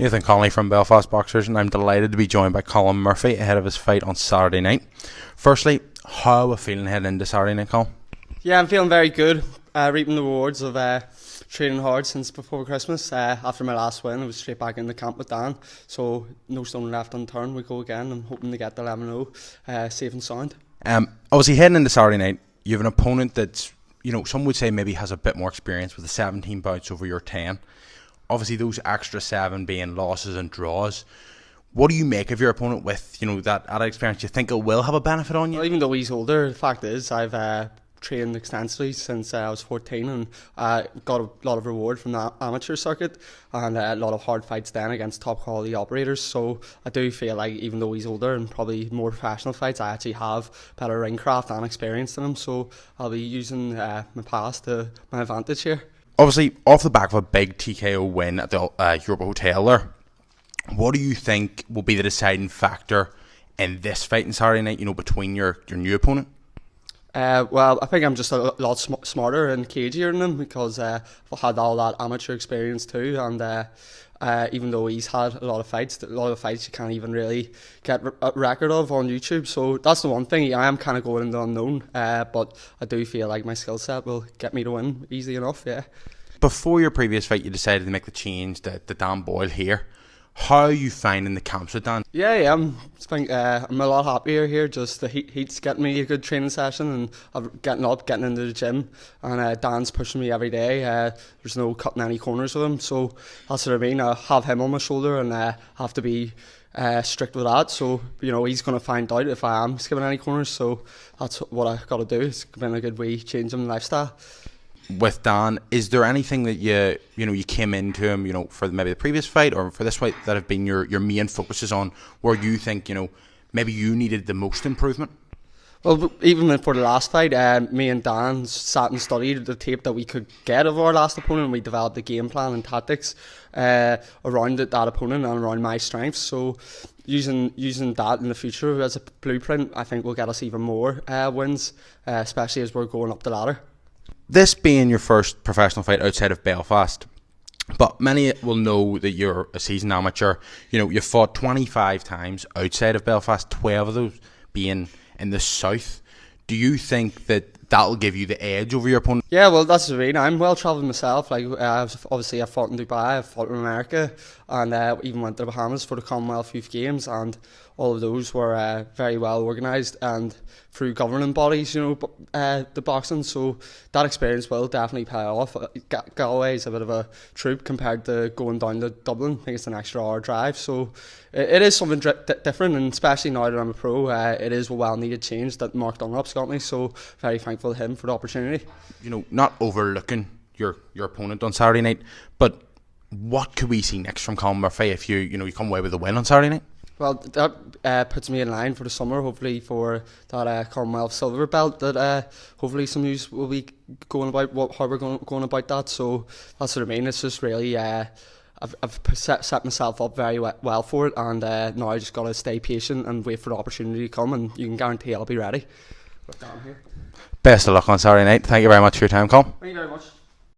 Nathan Connolly from Belfast Boxers, and I'm delighted to be joined by Colm Murphy ahead of his fight on Saturday night. Firstly, how are we feeling heading into Saturday night, Colm? Yeah, I'm feeling very good. Reaping the rewards of training hard since before Christmas. After my last win, I was straight back in the camp with Dan, so no stone left unturned. We go again. I'm hoping to get the 11-0 safe and sound. Obviously, heading into Saturday night, you have an opponent that's, some would say maybe has a bit more experience with the 17 bouts over your 10. Obviously, those extra 7 being losses and draws. What do you make of your opponent with, that added experience? Do you think it will have a benefit on you? Well, even though he's older, the fact is I've trained extensively since I was 14 and got a lot of reward from the amateur circuit and a lot of hard fights then against top quality operators. So I do feel like even though he's older and probably more professional fights, I actually have better ring craft and experience than him. So I'll be using my past to my advantage here. Obviously, off the back of a big TKO win at the Europa Hotel there, what do you think will be the deciding factor in this fight on Saturday night, between your new opponent? Well, I think I'm just a lot smarter and cagier than him because I've had all that amateur experience too, and even though he's had a lot of fights you can't even really get a record of on YouTube. So that's the one thing. I am kind of going into the unknown, but I do feel like my skill set will get me to win easily enough. Yeah. Before your previous fight, you decided to make the change to Dan Boyle here. How are you finding the camps with Dan? Yeah, I'm a lot happier here. Just the heat's getting me a good training session, and I'm getting into the gym, and Dan's pushing me every day. There's no cutting any corners with him, so that's what I mean. I have him on my shoulder, and have to be strict with that. So he's going to find out if I am skipping any corners. So that's what I got to do. It's been a good way change in lifestyle. With Dan, is there anything that you came into him, for maybe the previous fight or for this fight that have been your main focuses on, where you think maybe you needed the most improvement? Well, even for the last fight, me and Dan sat and studied the tape that we could get of our last opponent. We developed a game plan and tactics around that opponent and around my strengths. So using that in the future as a blueprint, I think will get us even more wins, especially as we're going up the ladder. This being your first professional fight outside of Belfast, but many will know that you're a seasoned amateur. You've fought 25 times outside of Belfast, 12 of those being in the south. Do you think that that'll give you the edge over your opponent? Yeah, well, that's the reason. I'm well travelled myself. Obviously, I fought in Dubai, I fought in America, and even went to the Bahamas for the Commonwealth Youth Games, and all of those were very well organised and through governing bodies, the boxing. So that experience will definitely pay off. Galway is a bit of a troop compared to going down to Dublin. I think it's an extra hour drive. So it is something different, and especially now that I'm a pro, it is a well-needed change that Mark Dunlop's got me. So very thankful to him for the opportunity. Not overlooking your opponent on Saturday night, but what could we see next from Colm Murphy if you come away with a win on Saturday night? Well, that puts me in line for the summer, hopefully for that Commonwealth silver belt. That hopefully some news will be going about how we're going about that. So that's what I mean. It's just really I've set myself up very well for it, and now I just got to stay patient and wait for the opportunity to come. And you can guarantee I'll be ready. Best of luck on Saturday night. Thank you very much for your time, Colm. Thank you very much.